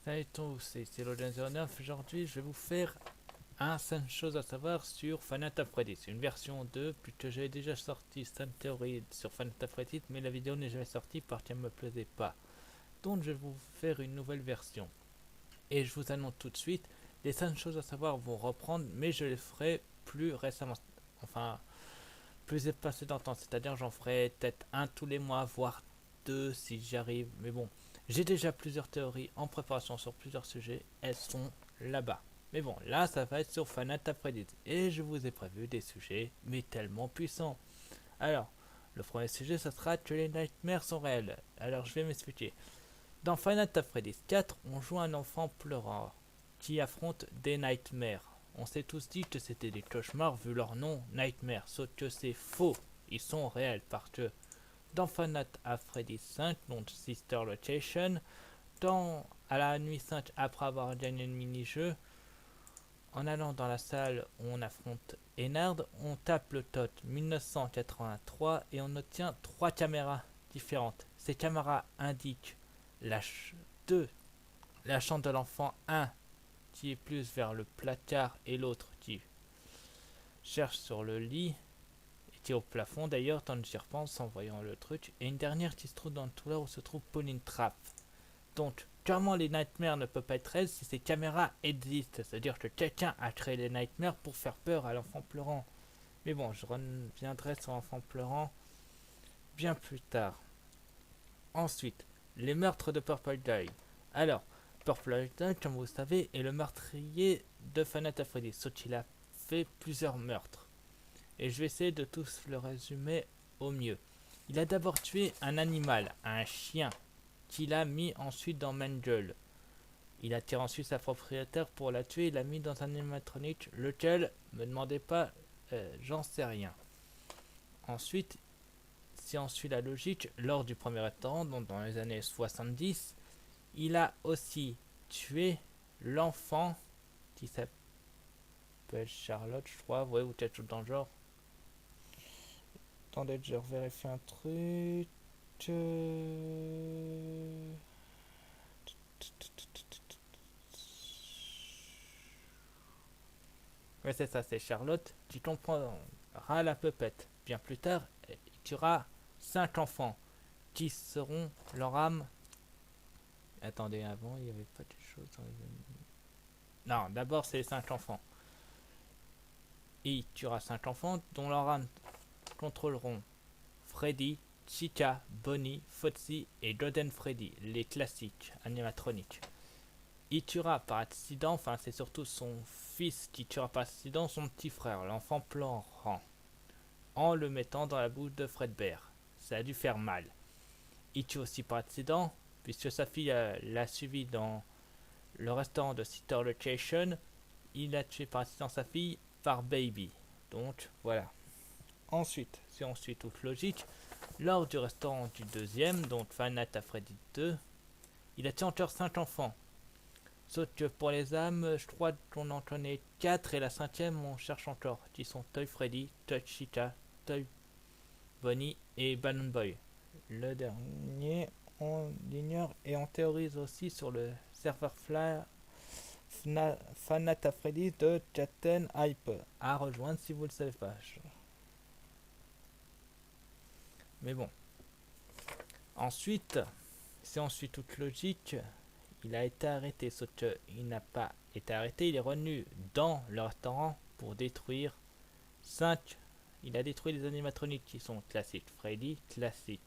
Salut à tous, c'est Logan09. Aujourd'hui, je vais vous faire un 5 choses à savoir sur Final Fantasy Freddy. C'est une version 2, puisque j'avais déjà sorti Sun Theory sur Final Fantasy Freddy, mais la vidéo n'est jamais sortie parce qu'elle ne me plaisait pas. Donc, je vais vous faire une nouvelle version. Et je vous annonce tout de suite, les 5 choses à savoir vont reprendre, mais je les ferai plus récemment. Enfin, plus espacé dans le temps, c'est-à-dire j'en ferai peut-être un tous les mois, voire deux si j'y arrive. Mais bon, j'ai déjà plusieurs théories en préparation sur plusieurs sujets, elles sont là-bas. Mais bon, là ça va être sur Final Fantasy et je vous ai prévu des sujets, mais tellement puissants. Alors, le premier sujet, ça sera que les nightmares sont réels. Alors je vais m'expliquer. Dans Final Fantasy 4, on joue un enfant pleurant qui affronte des nightmares. On s'est tous dit que c'était des cauchemars vu leur nom, Nightmare, sauf que c'est faux, ils sont réels parce que dans Final Fantasy 5, donc Sister Location, à la nuit 5 après avoir gagné le mini-jeu, en allant dans la salle où on affronte Ennard, on tape le TOT 1983 et on obtient 3 caméras différentes. Ces caméras indiquent la 2, la chambre de l'enfant 1 qui est plus vers le placard et l'autre qui cherche sur le lit et qui est au plafond d'ailleurs, tant que j'y repense en voyant le truc. Et une dernière qui se trouve dans le couloir où se trouve Pauline Trap. Donc, clairement, les nightmares ne peuvent pas être réels si ces caméras existent. C'est-à-dire que quelqu'un a créé les nightmares pour faire peur à l'enfant pleurant. Mais bon, je reviendrai sur l'enfant pleurant bien plus tard. Ensuite, les meurtres de Purple Guy. Alors, Purple Guy, comme vous le savez, est le meurtrier de Final Fantasy, sauf qu'il a fait plusieurs meurtres. Et je vais essayer de tous le résumer au mieux. Il a d'abord tué un animal, un chien, qu'il a mis ensuite dans Mangle. Il attire ensuite sa propriétaire pour la tuer, il l'a mis dans un animatronique, lequel, me demandez pas, j'en sais rien. Ensuite, si on suit la logique, lors du premier restaurant, donc dans les années 70, il a aussi tué l'enfant qui s'appelle Charlotte, je crois, ouais, ou quelque chose dans le genre. Attendez, je vérifie un truc. Ouais, c'est ça, c'est Charlotte qui comprendra la peuplette. Bien plus tard, il tuera 5 enfants qui seront leur âme. Attendez, avant, il n'y avait pas de choses dans les... Non, d'abord, c'est les 5 enfants. Il tuera 5 enfants dont leur âme contrôleront Freddy, Chica, Bonnie, Foxy et Golden Freddy, les classiques animatroniques. Il tuera par accident, enfin c'est surtout son fils qui tuera par accident son petit frère, l'enfant pleurant, en le mettant dans la bouche de Fredbear. Ça a dû faire mal. Il tue aussi par accident, puisque sa fille l'a suivi dans le restaurant de Sister Location. Il a tué par accident sa fille par Baby. Donc voilà. Ensuite, si on suit toute logique, lors du restaurant du deuxième, donc Final Freddy 2, il a tué encore 5 enfants. Sauf que pour les âmes, je crois qu'on en connaît 4 et la cinquième on cherche encore, qui sont Toy Freddy, Toy Chica, Toy Bonnie et Balloon Boy. Le dernier, on l'ignore et on théorise aussi sur le serveur Fanata Freddy de Chatten Hype à rejoindre si vous ne le savez pas. Mais bon. Ensuite, si on suit toute logique, il a été arrêté, sauf qu'il n'a pas été arrêté, il est revenu dans le restaurant pour détruire 5. Il a détruit les animatroniques qui sont classiques Freddy, classique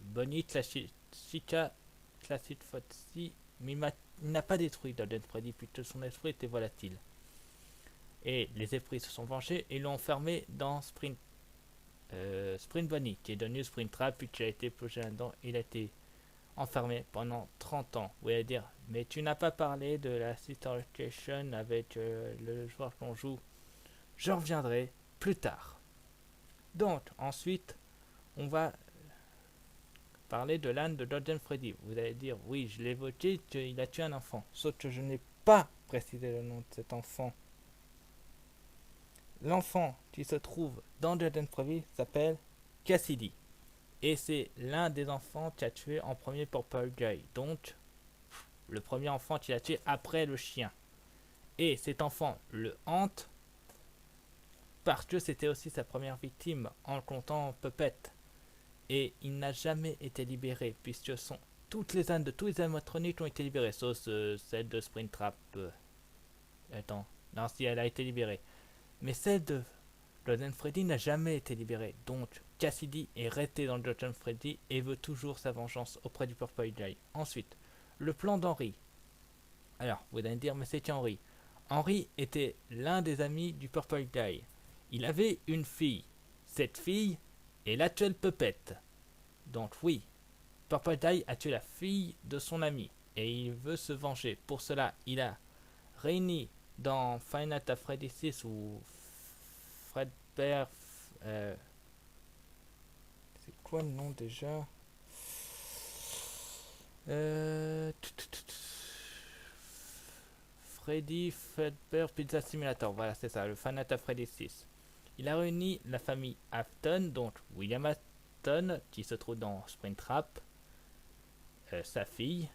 Bonnie, classique Chica, classique Foxy, mais il n'a pas détruit Golden Freddy puisque son esprit était volatile. Et les esprits se sont vengés et l'ont enfermé dans Sprint Bonnie, qui est devenu Sprint Trap, puis qui a été plongé là-dedans. Il a été enfermé pendant 30 ans. Vous allez dire, mais tu n'as pas parlé de la Sister Location avec le joueur qu'on joue. J'en reviendrai plus tard. Donc, ensuite, on va parler de l'âne de Golden Freddy. Vous allez dire, oui, je l'ai évoqué, qu'il a tué un enfant. Sauf que je n'ai pas précisé le nom de cet enfant. L'enfant qui se trouve dans Golden Freddy s'appelle Cassidy. Et c'est l'un des enfants qui a tué en premier Purple Guy. Donc, le premier enfant qu'il a tué après le chien. Et cet enfant le hante parce que c'était aussi sa première victime en comptant Puppet. Et il n'a jamais été libéré puisque toutes les ânes de tous les animatroniques ont été libérées, sauf celle de Springtrap. Attends, non, si elle a été libérée. Mais celle de Golden Freddy n'a jamais été libérée. Donc Cassidy est resté dans le Golden Freddy et veut toujours sa vengeance auprès du Purple Guy. Ensuite, le plan d'Henry. Alors, vous allez me dire, mais c'est qui Henry? Henry était l'un des amis du Purple Guy. Il avait une fille. Cette fille est l'actuelle Puppet. Donc oui, Purple Guy a tué la fille de son ami et il veut se venger. Pour cela, il a réuni dans Five Nights at Freddy's 6 ou Fredbear. C'est quoi le nom déjà? Freddy Fazbear Pizza Simulator, voilà c'est ça, le Five Nights at Freddy's 6. Il a réuni la famille Afton, donc William Afton, qui se trouve dans Springtrap, sa fille,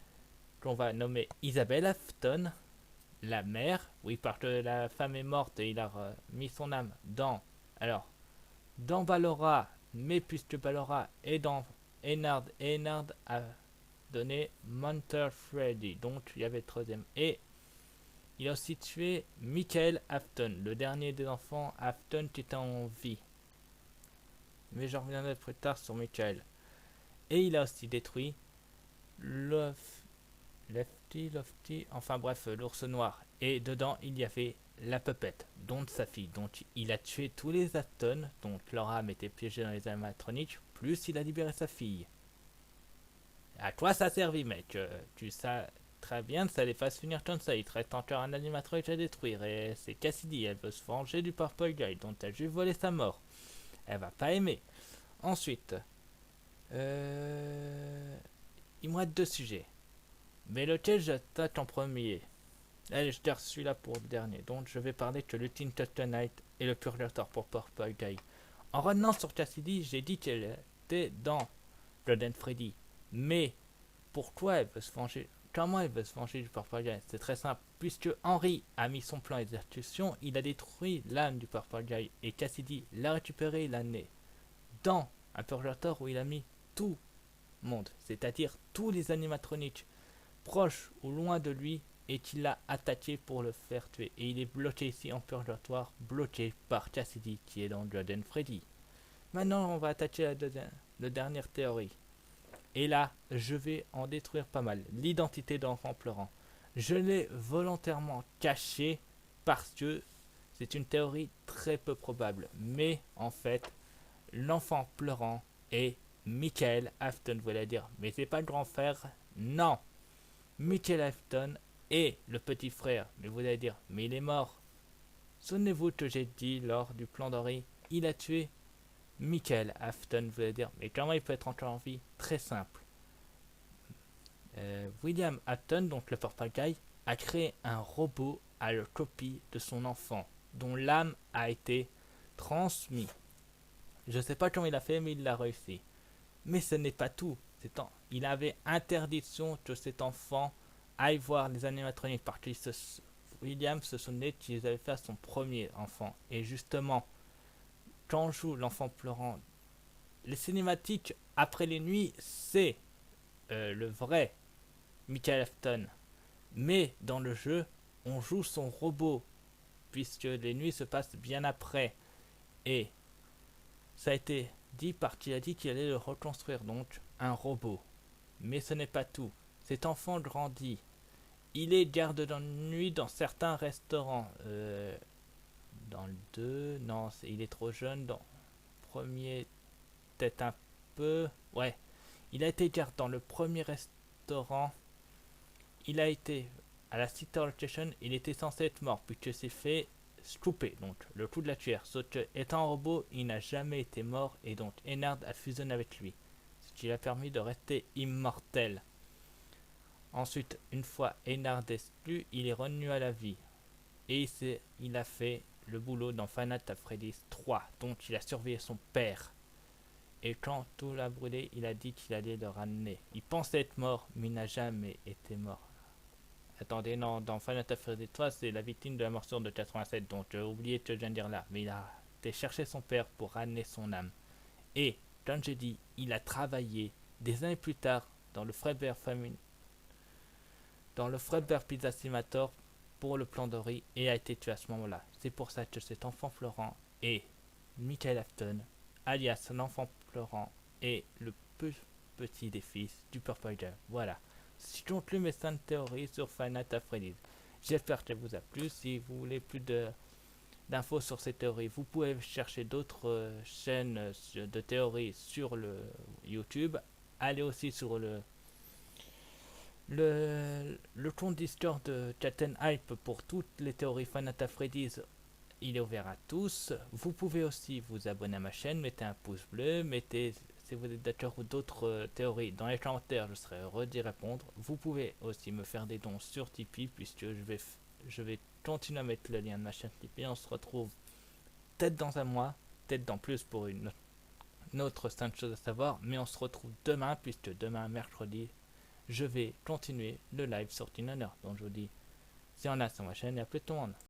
qu'on va nommer Isabelle Afton, la mère, oui parce que la femme est morte et il a mis son âme dans Ballora, mais puisque Ballora est dans Ennard, et Ennard a donné Monster Freddy, donc il y avait le troisième. Et il a aussi tué Michael Afton, le dernier des enfants Afton qui était en vie. Mais j'en reviendrai plus tard sur Michael. Et il a aussi détruit Lofty, enfin bref, l'ours noir. Et dedans, il y avait la Puppet, dont sa fille. Donc il a tué tous les Afton, donc leur âme était piégée dans les animatroniques, plus il a libéré sa fille. À quoi ça a servi, mec? Tu sais très bien que ça les fasse finir comme ça. Il te reste encore un animatronique à détruire. Et c'est Cassidy, elle veut se venger du Purple Guy, dont elle a juste volé sa mort. Elle va pas aimer. Ensuite, il me reste deux sujets. Mais lequel j'attaque en premier? Allez, je garde celui-là pour le dernier. Donc je vais parler que le Teen Night et le Purgator pour Purple Guy. En revenant sur Cassidy, j'ai dit qu'elle était dans Golden Freddy. Mais pourquoi elle veut se venger? Comment elle veut se venger du Purple Guy? C'est très simple. Puisque Henry a mis son plan d'exécution, il a détruit l'âme du Purple Guy. Et Cassidy l'a récupéré, l'a né dans un purgatoire où il a mis tout le monde, c'est-à-dire tous les animatroniques proches ou loin de lui, et qu'il l'a attaqué pour le faire tuer. Et il est bloqué ici en purgatoire, bloqué par Cassidy qui est dans Golden Freddy. Maintenant, on va attaquer la dernière théorie. Et là, je vais en détruire pas mal. L'identité d'enfant pleurant. Je l'ai volontairement cachée parce que c'est une théorie très peu probable. Mais en fait, l'enfant pleurant est Michael Afton, vous allez dire. Mais c'est pas le grand frère. Non. Michael Afton est le petit frère. Mais vous allez dire, mais il est mort. Souvenez-vous que j'ai dit lors du plan d'Henry, il a tué Michael Afton, vous allez dire, mais comment il peut être encore en vie? Très simple. William Afton, donc le Purple Guy, a créé un robot à la copie de son enfant, dont l'âme a été transmise. Je ne sais pas comment il a fait, mais il l'a réussi. Mais ce n'est pas tout. Il avait interdiction que cet enfant aille voir les animatroniques parce que William se souvenait qu'il avait fait à son premier enfant. Et justement, quand on joue l'enfant pleurant, les cinématiques après les nuits, c'est le vrai Michael Afton. Mais dans le jeu, on joue son robot, puisque les nuits se passent bien après. Et ça a été dit par qui a dit qu'il allait le reconstruire, donc un robot. Mais ce n'est pas tout. Cet enfant grandit. Il est garde de nuit dans certains restaurants. Dans le 2, non, il est trop jeune. Dans le premier, peut-être un peu. Ouais, il a été garde dans le premier restaurant. Il a été à la City Location. Il était censé être mort, puisque c'est fait coupé, donc le coup de la cuillère. Sauf que, étant un robot, il n'a jamais été mort et donc Ennard a fusionné avec lui, ce qui lui a permis de rester immortel. Ensuite, une fois Ennard exclu, il est revenu à la vie et il a fait le boulot dans Five Nights at Freddy's 3, donc il a surveillé son père. Et quand tout l'a brûlé, il a dit qu'il allait le ramener. Il pensait être mort, mais il n'a jamais été mort. Attendez, non, dans Final Fantasy 3, c'est la victime de la morsure de 87, donc j'ai oublié de te dire là. Mais il a été chercher son père pour ramener son âme. Et, comme j'ai dit, il a travaillé des années plus tard dans le Fredbear Family, dans le Fredbear Pizza Simulator pour le plan de riz et a été tué à ce moment-là. C'est pour ça que cet enfant Florent est Michael Afton, alias l'enfant Florent, est le petit des fils du Purple Girl. Voilà. Je conclue mes 5 théories sur Final Fantasy. J'espère qu'elle vous a plu. Si vous voulez plus d'infos sur ces théories, vous pouvez chercher d'autres chaînes de théories sur le YouTube. Allez aussi sur le compte Discord de Captain Hype pour toutes les théories Final Fantasy. Il est ouvert à tous. Vous pouvez aussi vous abonner à ma chaîne, mettez un pouce bleu, mettez si vous êtes d'accord ou d'autres théories dans les commentaires, je serai heureux d'y répondre. Vous pouvez aussi me faire des dons sur Tipeee puisque je vais continuer à mettre le lien de ma chaîne Tipeee. On se retrouve peut-être dans un mois, peut-être dans plus pour une autre 5 choses à savoir, mais on se retrouve demain puisque demain mercredi, je vais continuer le live sur Tinner. Donc je vous dis, si on a sur ma chaîne, il y a plus de monde.